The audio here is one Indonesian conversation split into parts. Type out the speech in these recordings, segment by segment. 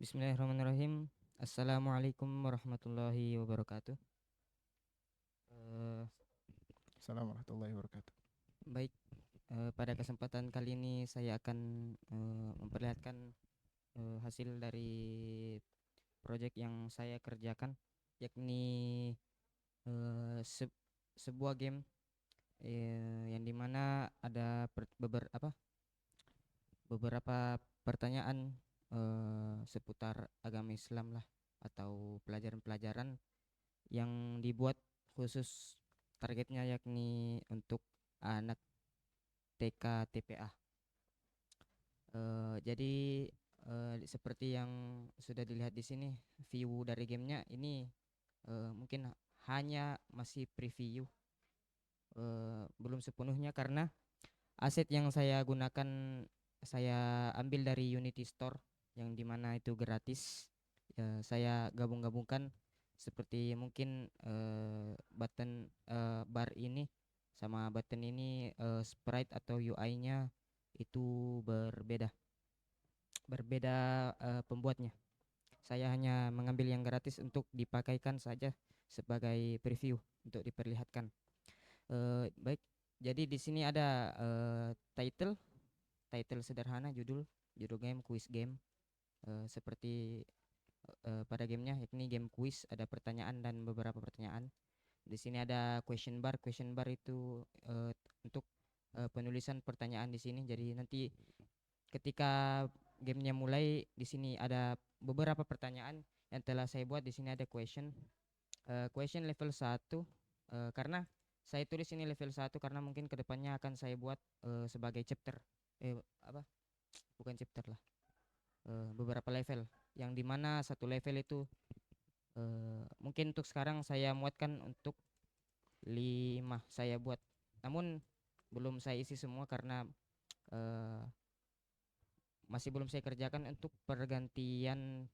Bismillahirrahmanirrahim. Assalamualaikum warahmatullahi wabarakatuh. Eh, Assalamualaikum warahmatullahi wabarakatuh. Baik, pada kesempatan kali ini saya akan memperlihatkan hasil dari proyek yang saya kerjakan, yakni sebuah game yang dimana ada beberapa pertanyaan seputar agama Islam lah, atau pelajaran-pelajaran yang dibuat khusus, targetnya yakni untuk anak TK TPA. Jadi seperti yang sudah dilihat di sini, view dari gamenya ini mungkin hanya masih preview, belum sepenuhnya karena aset yang saya gunakan saya ambil dari Unity Store yang dimana itu gratis. Saya gabung-gabungkan seperti mungkin button bar ini sama button ini, sprite atau UI-nya itu berbeda berbeda pembuatnya. Saya hanya mengambil yang gratis untuk dipakaikan saja sebagai preview untuk diperlihatkan. Baik, jadi di sini ada title title sederhana, judul game quiz game, seperti pada gamenya yakni game quiz, ada pertanyaan dan beberapa pertanyaan. Di sini ada question bar itu untuk penulisan pertanyaan di sini. Jadi nanti ketika gamenya mulai, di sini ada beberapa pertanyaan yang telah saya buat. Di sini ada question level 1, karena saya tulis ini level 1 karena mungkin kedepannya akan saya buat sebagai chapter, eh apa bukan chapter lah, beberapa level, yang dimana satu level itu mungkin untuk sekarang saya muatkan untuk 5 saya buat, namun belum saya isi semua karena eh, masih belum saya kerjakan untuk pergantian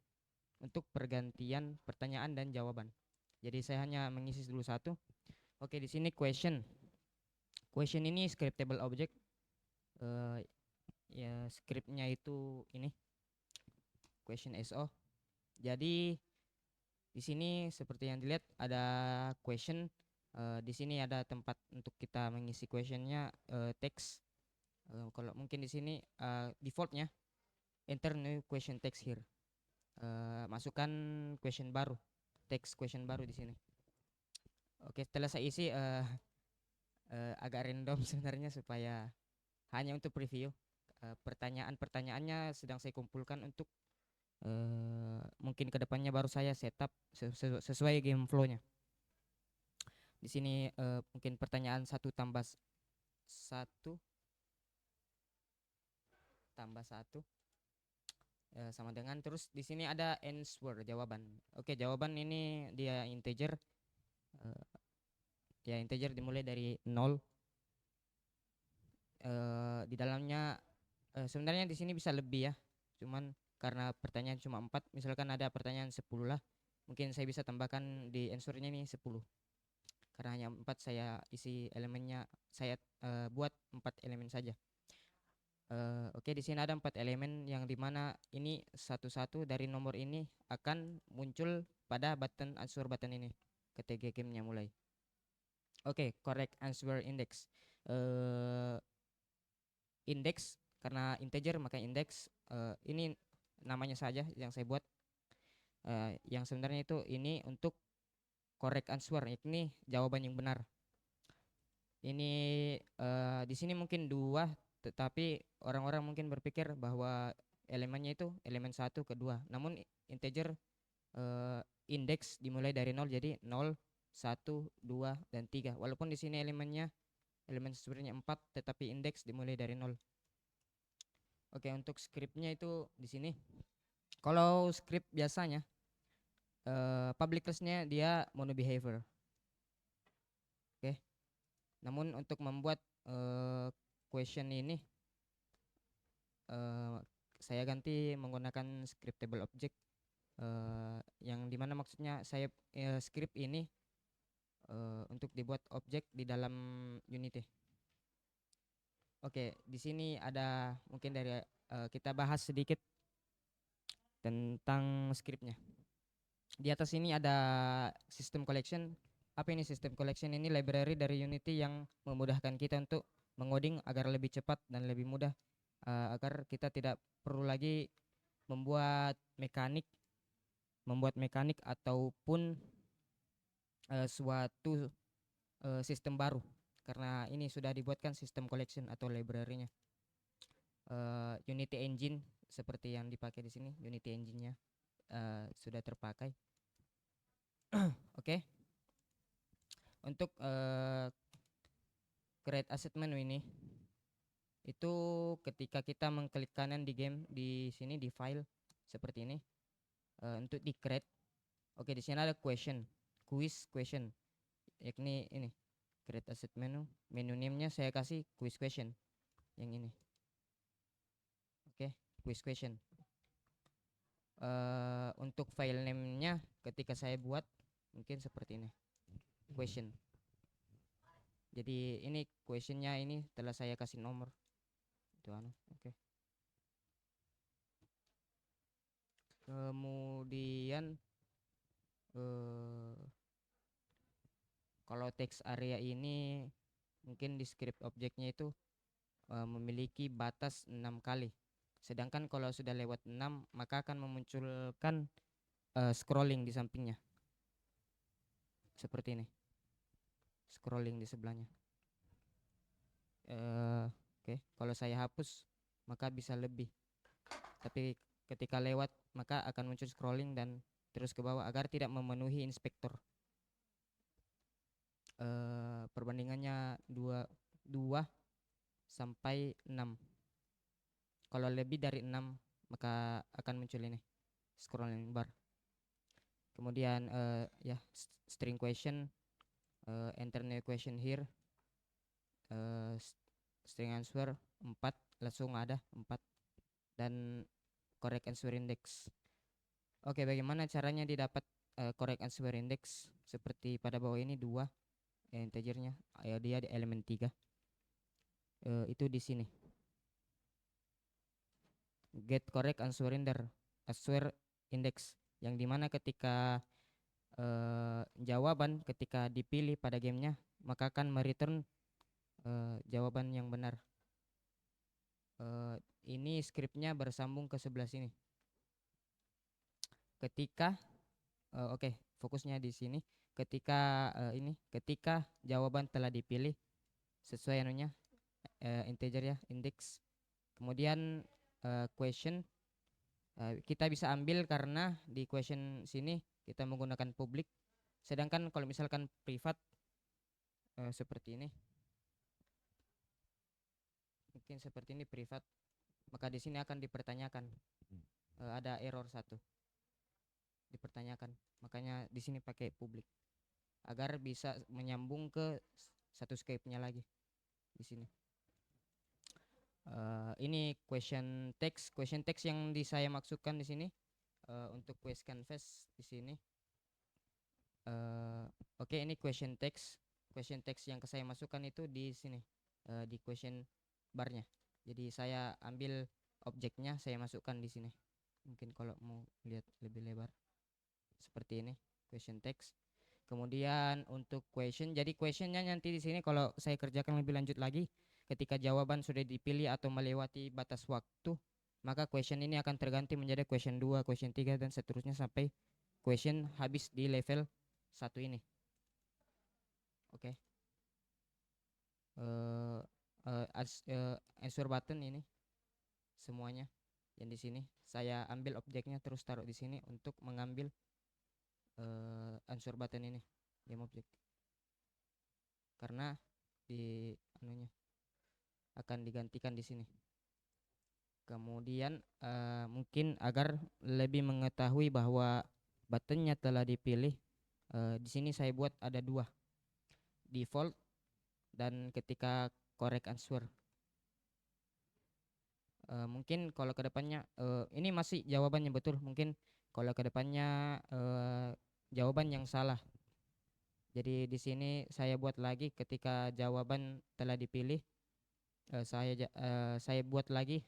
pertanyaan dan jawaban. Jadi saya hanya mengisi dulu satu. Oke, di sini question ini scriptable object. eh, Ya, scriptnya itu ini question SO. Jadi di sini seperti yang dilihat ada question. Di sini ada tempat untuk kita mengisi questionnya, teks. Kalau mungkin di sini defaultnya enter new question text here. Masukkan question baru, teks question baru di sini. Oke, setelah saya isi, agak random sebenarnya supaya hanya untuk preview. Pertanyaan-pertanyaannya sedang saya kumpulkan untuk mungkin kedepannya baru saya setup sesuai game flow-nya. Di sini mungkin pertanyaan satu satu tambah satu sama dengan, terus di sini ada answer, jawaban. Oke, jawaban ini dia integer. eh, Ya, integer dimulai dari 0. Di dalamnya sebenarnya di sini bisa lebih ya, cuman karena pertanyaan cuma 4, misalkan ada pertanyaan 10 lah, mungkin saya bisa tambahkan di answernya nih 10. Karena hanya 4, saya isi elemennya, saya buat 4 elemen saja. Oke, di sini ada 4 elemen yang dimana ini satu-satu dari nomor ini akan muncul pada button answer button ini ketika gamenya mulai. Oke, correct answer index. eh Index karena integer maka index, ini namanya saja yang saya buat. Yang sebenarnya itu ini untuk correct answer, ini jawaban yang benar. Ini di sini mungkin dua, tetapi orang-orang mungkin berpikir bahwa elemennya itu elemen satu kedua, namun integer indeks dimulai dari 0, jadi 0, 1, 2, dan 3. Walaupun di sini elemen sebenarnya 4, tetapi indeks dimulai dari 0. Oke, untuk scriptnya itu di sini. Kalau script biasanya public class-nya dia mono behavior. Oke. Namun untuk membuat question ini, eh, saya ganti menggunakan scriptable object, yang dimana maksudnya saya script ini untuk dibuat objek di dalam Unity. Oke, di sini ada mungkin dari kita bahas sedikit tentang scriptnya. Di atas ini ada system collection. Apa ini system collection? Ini library dari Unity yang memudahkan kita untuk mengoding agar lebih cepat dan lebih mudah, agar kita tidak perlu lagi membuat mekanik ataupun suatu sistem baru, karena ini sudah dibuatkan sistem collection atau library-nya. Unity Engine seperti yang dipakai di sini, Unity Engine-nya sudah terpakai. Oke. Untuk create asset menu ini, itu ketika kita mengklik kanan di game di sini di file seperti ini, untuk di create. Oke, di sini ada question, quiz question, yakni ini create asset menu. Menu name-nya saya kasih quiz question yang ini. Oke, quiz question. Untuk file name-nya ketika saya buat mungkin seperti ini, question. Jadi ini questionnya ini telah saya kasih nomor itu oke. Kemudian kalau text area ini mungkin di script objeknya itu memiliki batas 6 kali. Sedangkan kalau sudah lewat 6 maka akan memunculkan scrolling di sampingnya. Seperti ini. Scrolling di sebelahnya. Oke, kalau saya hapus maka bisa lebih. Tapi ketika lewat maka akan muncul scrolling dan terus ke bawah agar tidak memenuhi inspektor. Perbandingannya 2 sampai 6. Kalau lebih dari 6 maka akan muncul ini scrolling bar. Kemudian ya string question, enter new question here, string answer 4 langsung ada 4, dan correct answer index. Oke, bagaimana caranya didapat correct answer index? Seperti pada bawah ini 2 integernya, dia di elemen 3. Itu di sini. Get correct answer index, yang dimana ketika jawaban ketika dipilih pada gamenya maka akan mereturn jawaban yang benar. Ini scriptnya bersambung ke sebelah sini. Ketika oke, fokusnya di sini. Ketika ketika jawaban telah dipilih sesuai anunya integer ya, index. Kemudian question kita bisa ambil karena di question sini kita menggunakan public. Sedangkan kalau misalkan privat seperti ini, mungkin seperti ini privat, maka di sini akan dipertanyakan. Ada error 1 dipertanyakan, makanya di sini pakai public agar bisa menyambung ke satu scape-nya lagi di sini. Ini question text yang saya maksudkan di sini untuk quest canvas di sini. Oke, ini question text yang saya masukkan itu di sini di question barnya. Jadi saya ambil objeknya, saya masukkan di sini. Mungkin kalau mau lihat lebih lebar seperti ini question text. Kemudian untuk question, jadi questionnya nanti di sini kalau saya kerjakan lebih lanjut lagi, ketika jawaban sudah dipilih atau melewati batas waktu, maka question ini akan terganti menjadi question 2, question 3 dan seterusnya sampai question habis di level 1 ini. Oke. Answer button ini semuanya yang di sini saya ambil objeknya terus taruh di sini untuk mengambil answer button ini game object, karena di anunya akan digantikan di sini. Kemudian mungkin agar lebih mengetahui bahwa buttonnya telah dipilih, di sini saya buat ada 2, default dan ketika correct answer. Mungkin kalau kedepannya ini masih jawabannya betul, mungkin kalau kedepannya jawaban yang salah. Jadi di sini saya buat lagi ketika jawaban telah dipilih, saya buat lagi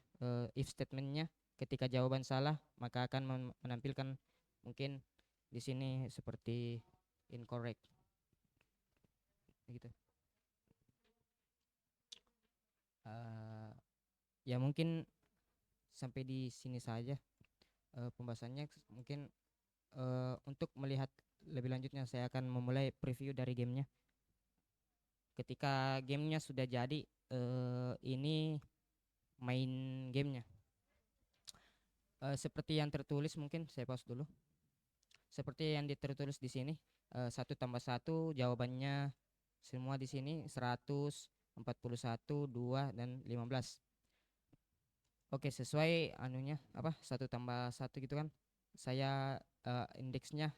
if statementnya Ketika jawaban salah, maka akan menampilkan mungkin di sini seperti incorrect gitu. Eh, ya mungkin sampai di sini saja pembahasannya. Mungkin untuk melihat lebih lanjutnya saya akan memulai preview dari gamenya. Ketika gamenya sudah jadi, ini main gamenya. Seperti yang tertulis, mungkin saya pause dulu. Seperti yang tertulis di sini, 1 tambah 1 jawabannya semua di sini 141, 2 dan 15. Oke, sesuai anunya apa 1 tambah 1 gitu kan. Saya indeksnya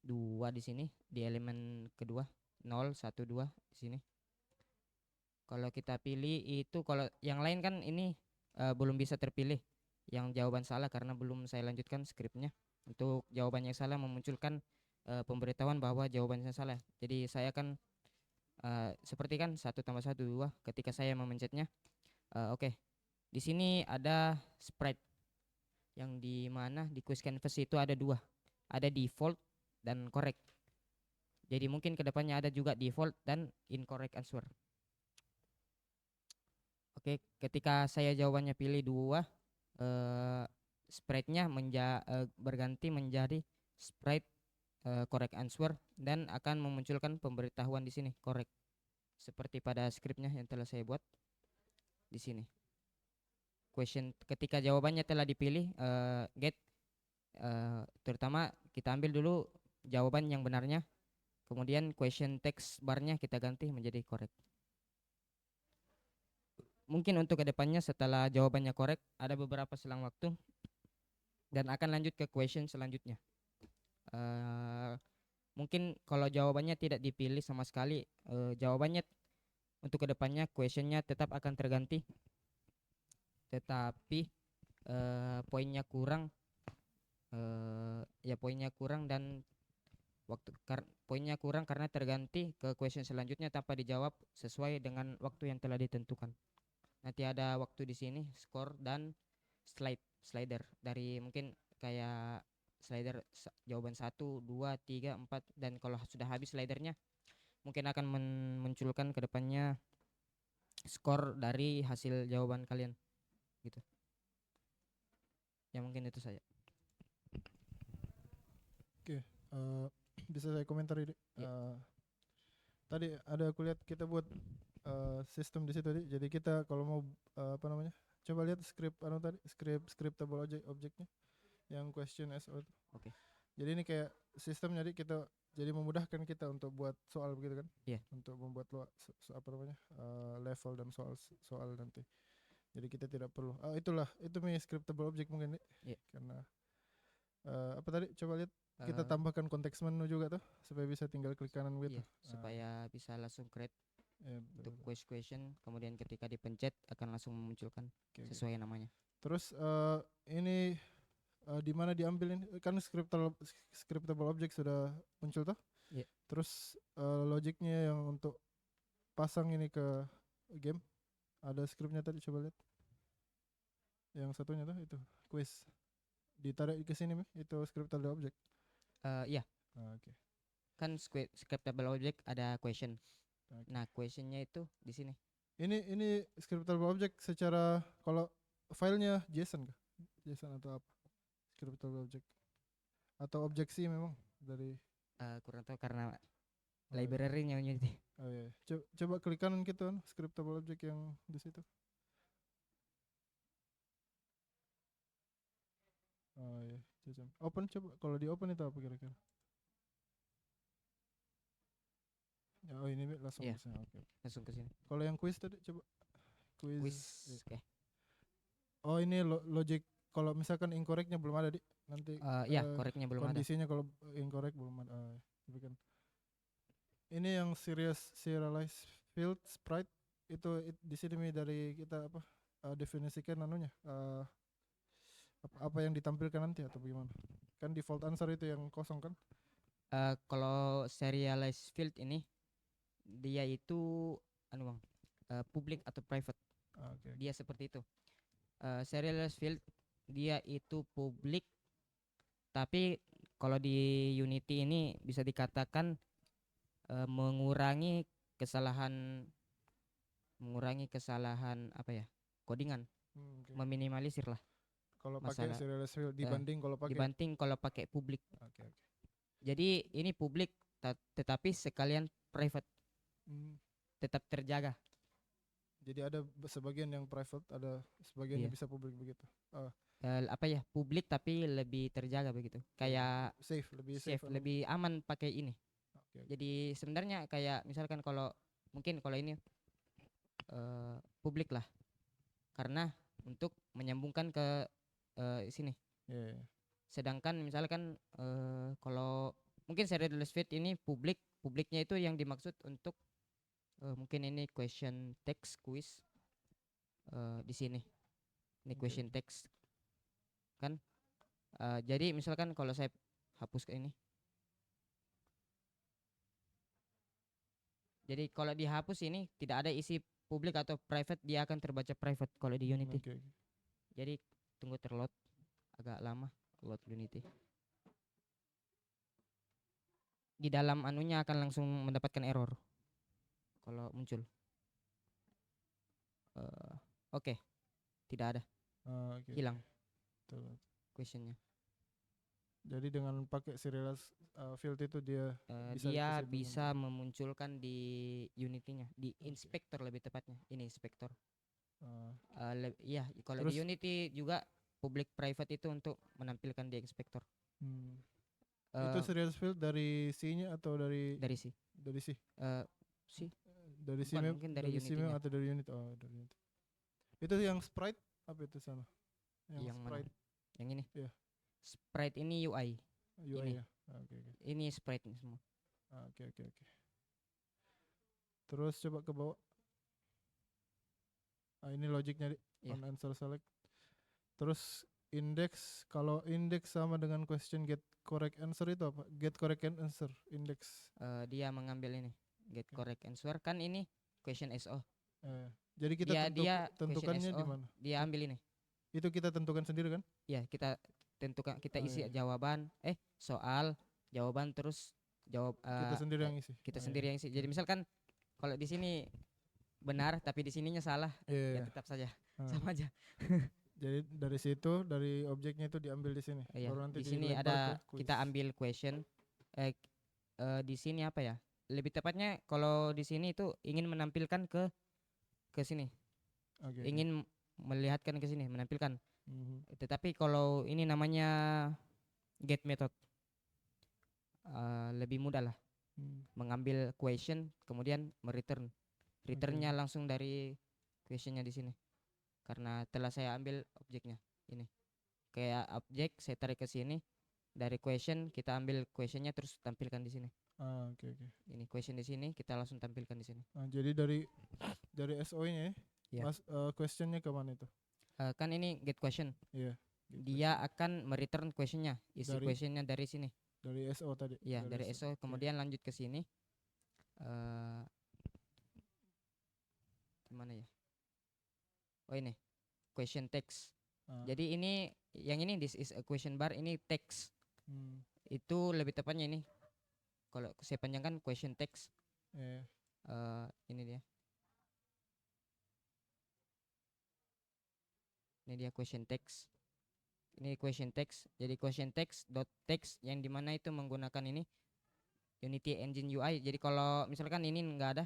2 di sini di elemen kedua, 0 1 2 di sini. Kalau kita pilih itu, kalau yang lain kan ini belum bisa terpilih yang jawaban salah karena belum saya lanjutkan skripnya. Untuk jawaban yang salah memunculkan pemberitahuan bahwa jawabannya salah. Jadi saya kan seperti kan 1 tambah 1 2 ketika saya memencetnya. Oke. Di sini ada sprite yang di mana di quiz canvas itu ada 2. Ada default dan correct. Jadi mungkin kedepannya ada juga default dan incorrect answer. Oke, ketika saya jawabannya pilih 2, sprite-nya berganti menjadi sprite correct answer dan akan memunculkan pemberitahuan di sini correct. Seperti pada skripnya yang telah saya buat di sini. Question ketika jawabannya telah dipilih, get terutama kita ambil dulu jawaban yang benarnya, kemudian question text barnya kita ganti menjadi correct. Mungkin untuk kedepannya setelah jawabannya correct ada beberapa selang waktu dan akan lanjut ke question selanjutnya. Mungkin kalau jawabannya tidak dipilih sama sekali, jawabannya untuk kedepannya questionnya tetap akan terganti, tetapi poinnya kurang, ya poinnya kurang dan poinnya kurang karena terganti ke question selanjutnya tanpa dijawab sesuai dengan waktu yang telah ditentukan. Nanti ada waktu di sini, skor dan slider dari mungkin kayak slider jawaban 1, 2, 3, 4 dan kalau sudah habis slidernya mungkin akan memunculkan ke depannya skor dari hasil jawaban kalian gitu. Ya mungkin itu saja. Oke, bisa saya komentar ini? Ya. Tadi ada aku lihat kita buat sistem di situ tadi. Jadi kita kalau mau apa namanya? Coba lihat script tadi, scriptable objeknya yang question SO itu. Oke. Jadi ini kayak sistem, jadi kita jadi memudahkan kita untuk buat soal begitu kan? Iya. Untuk membuat apa namanya? Level dan soal nanti. Jadi kita tidak perlu. Itulah itu scriptable object mungkin nih. Iya. Karena apa tadi? Coba lihat kita tambahkan konteks menu juga tuh supaya bisa tinggal klik kanan gitu. Iya, supaya bisa langsung create untuk betul. question, kemudian ketika dipencet akan langsung memunculkan sesuai namanya. Terus ini di mana diambil ini kan scriptable object sudah muncul toh? Iya. Terus logiknya yang untuk pasang ini ke game ada scriptnya tadi, coba lihat. Yang satunya tuh itu quiz. Ditarik ke sini itu scriptable object. Iya. Oke. Kan scriptable object ada question. Nah, questionnya itu di sini. Ini scriptable object secara kalau filenya JSON kah? JSON atau apa? Scriptable object atau objek sih memang dari kurang tahu karena library-nya Unity. Oh iya. Coba klik kanan gitu kan scriptable object yang di situ. Oh iya, open coba. Kalau di open itu apa kira-kira? Ya, oh ini langsung Iya. bisa. Oke. Langsung ke sini. Kalau yang quiz tadi coba. Quiz. Oke. Oh ini logic kalau misalkan incorrectnya belum ada nanti. Iya, correctnya belum ada. Kondisinya kalau incorrect belum ada. Tapi kan ini yang serialized field sprite itu di sini dari kita apa definisikan anunya apa yang ditampilkan nanti atau bagaimana? Kan default answer itu yang kosong kan? Kalau serialized field ini dia itu anu Bang, public atau private. Okay. Dia seperti itu. Serialized field dia itu publik, tapi kalau di Unity ini bisa dikatakan mengurangi kesalahan apa ya, codingan, Oke. meminimalisir lah Kalau pakai masalah serialized field eh, dibanding kalau pakai. dibanding kalau pakai publik. Oke, oke. Jadi ini publik tetapi sekalian private, Hmm, tetap terjaga. Jadi ada sebagian yang private, ada sebagiannya Iya. bisa publik begitu. Ah, Apa ya, publik tapi lebih terjaga begitu. iya. Kayak Safe, lebih safe. safe, lebih aman pakai ini. Oke, oke. Jadi sebenarnya kayak misalkan kalau mungkin kalau ini publik lah, karena untuk menyambungkan ke sini. Iya, iya. Sedangkan misalkan kalau mungkin serial feed ini publiknya itu yang dimaksud untuk mungkin ini question text quiz di sini. Ini Oke, question oke. text kan. Jadi misalkan kalau saya hapus ke ini. Jadi kalau dihapus ini tidak ada isi publik atau private, dia akan terbaca private kalau di Unity. Oke, oke. Jadi tunggu terload agak lama, load Unity. Di dalam anunya akan langsung mendapatkan error kalau muncul. Oke, tidak ada, Ah, oke, hilang oke. Betul. questionnya. Jadi dengan pakai serialized field itu dia bisa Dia disable bisa memunculkan di Unity-nya, di Oke. inspector lebih tepatnya. Ini inspector. Ah, Iya, kalau terus di Unity juga public private itu untuk menampilkan di inspector. hmm, itu Eh, serialized field dari C-nya atau dari dari C. C? C. Dari C Bukan, mungkin dari dari C Unity-nya. atau dari unit? Oh, dari unit. Itu yang sprite apa itu sana? Yang Yang mana? sprite Yang ini. Iya. Sprite ini UI. UI Ini. ya. Ah, oke, oke. Ini sprite nih semua. Ah, oke, oke, oke. Terus coba ke bawah. Ini logiknya di Iya. on answer select. Terus index, kalau index sama dengan question get correct answer itu apa? Get correct answer index. Dia mengambil ini get Oke. correct answer kan ini question SO. Jadi kita Dia question tentukannya di SO, mana? dia ambil ini. Itu kita tentukan sendiri kan? Ya, kita tentukan, kita Ah, isi iya. jawaban, soal, jawaban, terus jawab Kita sendiri yang isi. kita Ah, sendiri iya. yang isi. Jadi misalkan kalau di sini benar tapi di sininya salah, Iya, ya iya. tetap saja Ah. sama aja. Jadi dari situ, dari objeknya itu diambil di sini. Iya, Baru nanti di sini dilempar ada ke quiz. kita ambil question. Di sini apa ya? Lebih tepatnya kalau di sini itu ingin menampilkan ke sini. Oke, oke. Ingin melihatkan ke sini, menampilkan. Mhm. Tetapi kalau ini namanya get method, lebih mudah lah, Hmm. mengambil question kemudian mereturn. Returnnya Oke. langsung dari questionnya di sini. Karena telah saya ambil objeknya ini. Kayak objek saya tarik ke sini, dari question kita ambil questionnya terus tampilkan di sini. Ah, oke, oke. Ini question di sini kita langsung tampilkan di sini. Jadi dari SO-nya ya. Iya. Questionnya ke mana itu? Kan ini get question. Iya. Dia akan mereturn questionnya, isi Dari- questionnya dari sini. Dari SO tadi. Ya, dari SO Oke. kemudian lanjut ke sini. Gimana ya? Oh, ini question text. Ah, Jadi ini yang ini this is a question bar, ini text. hmm. Itu lebih tepatnya ini. Kalau saya panjangkan question text. Iya. Ini dia. Ini dia question text. Ini question text. Jadi question text dot text yang dimana itu menggunakan ini Unity Engine UI. Jadi kalau misalkan ini nggak ada,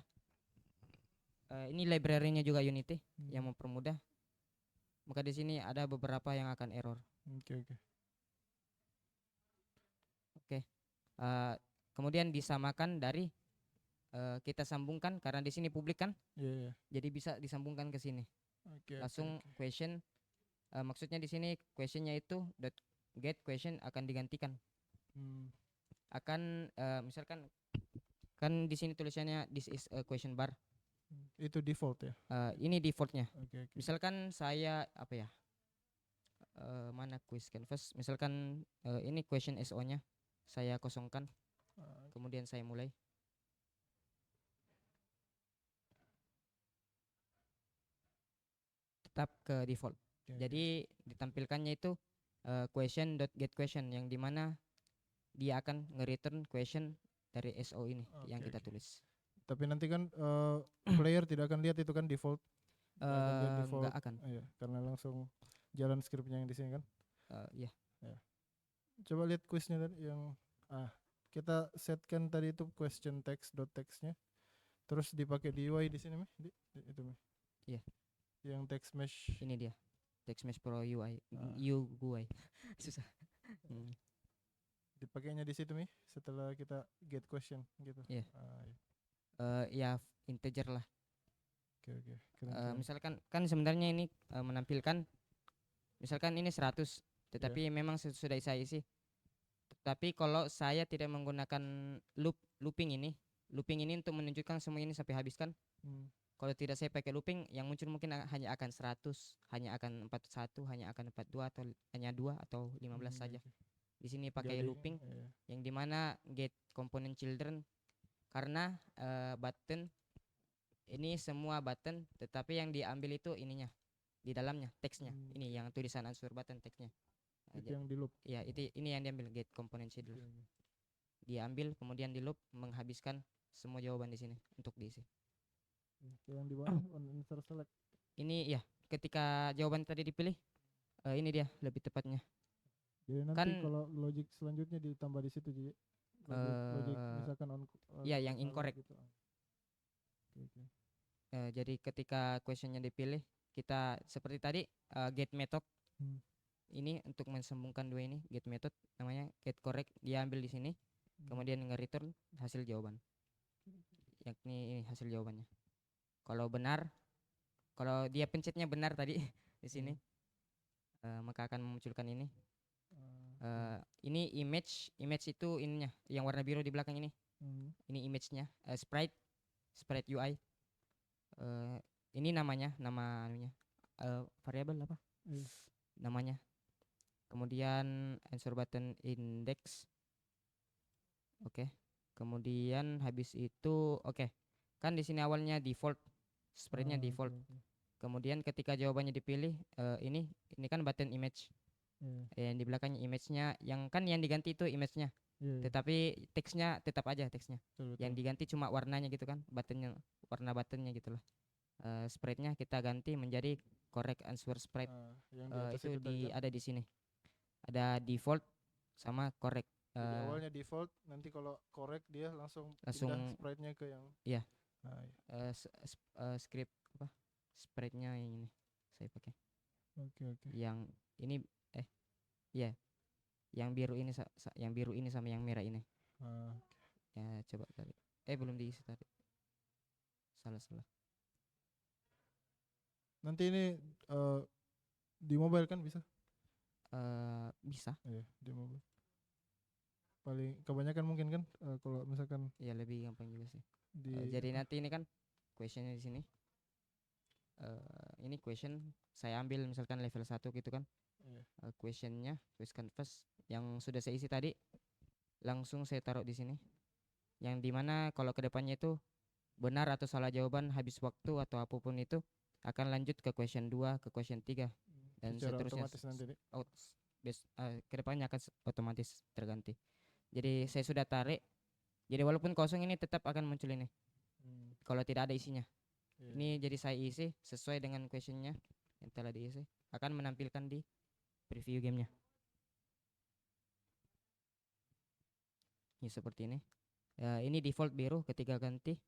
ini library-nya juga Unity yang mempermudah. Maka di sini ada beberapa yang akan error. Oke, oke. Oke. Kemudian disamakan dari kita sambungkan karena di sini publik kan. Iya, iya. Jadi bisa disambungkan ke sini. Oke, Langsung oke. question. Maksudnya di sini questionnya itu dot get question akan digantikan. Hmm. Akan misalkan kan di sini tulisannya this is a question bar. Itu default ya. Ini defaultnya. Oke, oke. Misalkan saya apa ya? Mana quiz canvas? Misalkan ini question SO-nya saya kosongkan. Kemudian saya mulai. Tetap ke default. Oke, Jadi ditampilkannya itu question dot get question, yang dimana dia akan nge-return question dari SO ini yang Oke, kita oke. tulis. Tapi nanti kan player tidak akan lihat itu kan default, nggak akan lihat Nggak default, akan. iya, karena langsung jalan skripnya yang di sini kan. Ya. Ya. Coba lihat quiznya tadi yang kita setkan tadi itu question text dot textnya, terus dipakai di UI di sini itu Iya. yang text mesh. Ini dia text mesh pro UI, Ah. UI susah. Dipakainya di situ setelah kita get question gitu. Iya. Iya. Ya integer lah. Oke, keren. Misalkan kan sebenarnya ini menampilkan misalkan ini 100, tetapi memang sudah saya isi. Tapi kalau saya tidak menggunakan looping ini untuk menunjukkan semua ini sampai habis kan. Kalau tidak saya pakai looping, yang muncul mungkin hanya akan 100, hanya akan 41, hanya akan 42, atau hanya 2 atau 15 saja. Di sini pakai looping yang dimana get component children, karena button ini semua button, tetapi yang diambil itu ininya di dalamnya teksnya. Ini yang tulisan answer button teksnya. Itu yang di loop. Ya, ini yang diambil get component children. Diambil kemudian di loop menghabiskan semua jawaban di sini untuk diisi. Yang di bawah on answer select. Ini ya, ketika jawaban tadi dipilih, ini dia lebih tepatnya. Jadi nanti Kan kalau logic selanjutnya ditambah di situ, jadi logic misalkan on ya yang incorrect gitu. Jadi ketika questionnya dipilih, kita seperti tadi get method ini untuk mensambungkan dua ini, get method namanya get correct, dia ambil di sini kemudian nge-return hasil jawaban, yakni ini hasil jawabannya. Kalau benar, kalau dia pencetnya benar tadi di sini, maka akan memunculkan ini. Ini image itu ininya yang warna biru di belakang ini. Ini image-nya, sprite UI. Ini nama anunya, variabel apa? Namanya. Kemudian answer button index. Oke. Kemudian habis itu kan di sini awalnya default, sprite-nya default. Kemudian ketika jawabannya dipilih, ini kan button image. Yang di belakangnya image-nya, yang diganti itu image-nya. Tetapi teksnya tetap aja teksnya. Yang diganti cuma warnanya gitu kan, buttonnya, warna buttonnya gitulah. Sprite-nya kita ganti menjadi correct answer sprite. Itu ada di sini. Ada default sama correct. Jadi awalnya default, nanti kalau correct dia langsung pindah sprite-nya ke yang script apa? Sprite-nya yang ini saya pakai. Oke. Yang ini yang biru ini yang biru ini sama yang merah ini. Ya coba tadi. Belum diisi tadi. Salah. Nanti ini di mobile kan bisa? Bisa. Iya, di mobile. Paling kebanyakan mungkin kan kalau misalkan. Ya lebih gampang juga sih. Jadi nanti ini kan questionnya di sini. Ini question saya ambil misalkan level 1 gitu kan. Questionnya, quiz canvas yang sudah saya isi tadi langsung saya taruh di sini. Yang dimana kalau kedepannya itu benar atau salah jawaban, habis waktu atau apapun itu akan lanjut ke question 2, ke question 3 dan seterusnya. Otomatis nanti kedepannya akan otomatis terganti. Jadi saya sudah tarik. Jadi walaupun kosong ini tetap akan muncul ini. Kalau tidak ada isinya. Ini jadi saya isi sesuai dengan questionnya yang telah diisi, akan menampilkan di preview gamenya. Ini seperti ini. Ini default biru, ketika ganti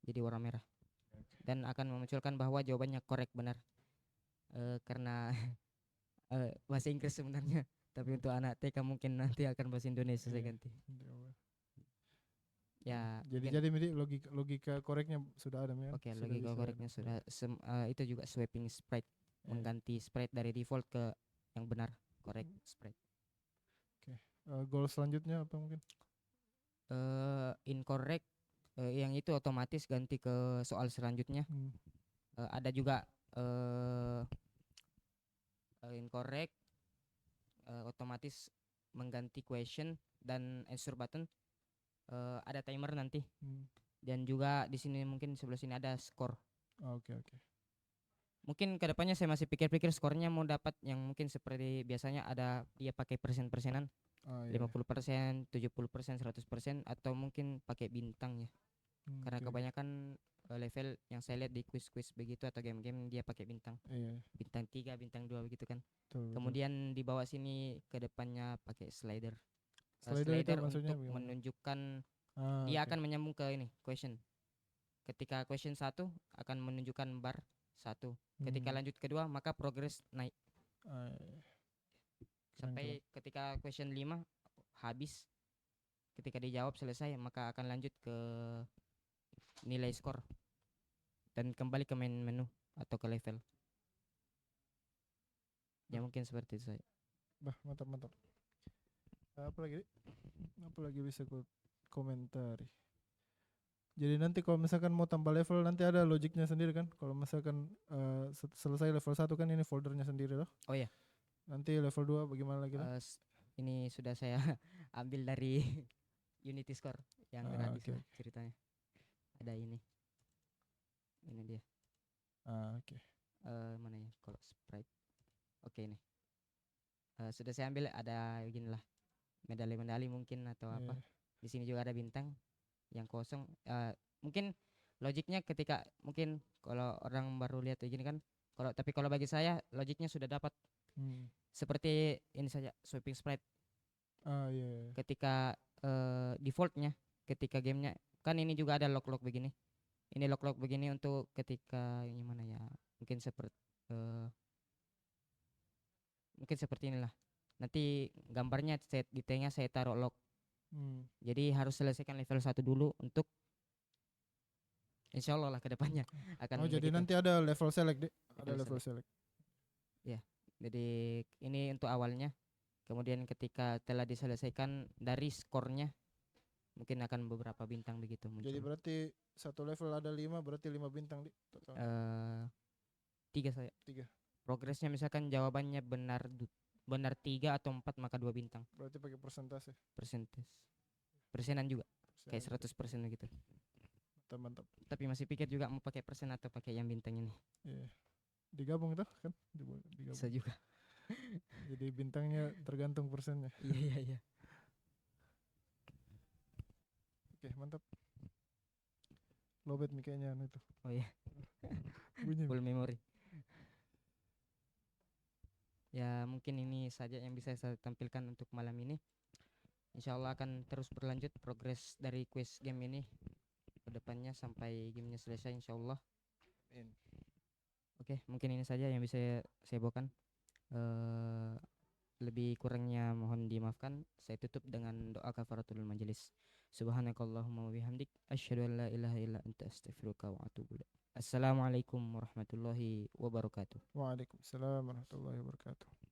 jadi warna merah. Dan akan memunculkan bahwa jawabannya korek benar. Karena bahasa Inggris sebenarnya, tapi untuk anak TK mungkin nanti akan bahasa Indonesia saya ganti. Ya. Jadi logika koreknya sudah ada kan? Oke, logika koreknya sudah. Itu juga swapping sprite, mengganti sprite dari default ke yang benar, correct sprite. Goal selanjutnya apa mungkin? Incorrect, yang itu otomatis ganti ke soal selanjutnya. Ada juga incorrect, otomatis mengganti question dan answer button. Ada timer nanti. Dan juga di sini mungkin sebelah sini ada score. Oke. mungkin kedepannya saya masih pikir-pikir skornya mau dapat yang mungkin seperti biasanya ada dia pakai persen-persenan Ah, iya. 50%, 70%, 100% atau mungkin pakai bintang ya. Karena Oke. kebanyakan level yang saya lihat di quiz-quiz begitu atau game-game dia pakai bintang. Iya, Bintang 3 bintang 2 begitu kan. betul, betul. Kemudian di bawah sini ke depannya pakai slider. Slider itu Slider maksudnya untuk bagaimana? menunjukkan Ah, dia oke. akan menyambung ke ini question. Ketika question satu akan menunjukkan bar satu. Ketika Hmm. lanjut kedua maka progress naik Ah, iya. Keren, sampai keren. ketika question 5 habis. Ketika dijawab selesai maka akan lanjut ke nilai skor dan kembali ke main menu atau ke level. Ya Bah, mungkin seperti itu saja. mantap, mantap. Apa lagi? Apa lagi bisa ku komentari? Jadi nanti kalau misalkan mau tambah level nanti ada logiknya sendiri kan? Kalau misalkan selesai level 1 kan ini foldernya sendiri loh. Oh ya, Nanti level 2 bagaimana lagi lah? ini sudah saya ambil dari Unity Score yang Ah, gratis oke, lah oke. ceritanya. Ada ini dia. Ah, oke. Mana ya kalau sprite. Oke ini. Sudah saya ambil ada begini lah medali-medali mungkin atau apa. Iya. Di sini juga ada bintang yang kosong. Mungkin logiknya ketika mungkin kalau orang baru lihat kayak gini kan, kalau bagi saya logiknya sudah dapat Hmm. seperti ini saja sweeping sprite. Ah, iya, iya. Ketika defaultnya ketika gamenya kan ini juga ada lock-lock begini. Ini lock-lock begini untuk ketika ini mana ya? Mungkin seperti mungkin seperti inilah. Nanti gambarnya di tengah saya taruh lock. Hmm. Jadi harus selesaikan level 1 dulu untuk insya Allah lah kedepannya Oh, akan jadi begitu. nanti ada level select, Dek. Ada Level level select. select. Ya. Jadi ini untuk awalnya. Kemudian ketika telah diselesaikan dari skornya mungkin akan beberapa bintang begitu Jadi muncul. berarti satu level ada 5, berarti 5 bintang di total. eh 3 saya. 3. Progresnya misalkan jawabannya benar 3 atau 4 maka 2 bintang. Berarti pakai persentase. Persentase. Persenan juga. Kayak Persenan juga. 100% begitu. Mantap, mantap. Tapi masih pikir juga mau pakai persen atau pakai yang bintang ini. Iya. Digabung itu kan? Bisa Digabung. juga. Jadi bintangnya tergantung persennya. Iya iya iya. Oke, mantap. Lobet nih kayaknya itu. Oh iya. Bunyi. Full memory. Ya mungkin ini saja yang bisa saya tampilkan untuk malam ini. Insya Allah akan terus berlanjut progres dari quiz game ini ke depannya sampai gamenya selesai insya Allah. Oke, mungkin ini saja yang bisa saya bawakan. Lebih kurangnya mohon dimaafkan. Saya tutup dengan doa kafaratul majelis. Subhanakallahumma wa bihamdik asyhadu an la ilaha illa anta astaghfiruka wa atubu ilaik. Assalamualaikum warahmatullahi wabarakatuh. Waalaikumsalam warahmatullahi wabarakatuh.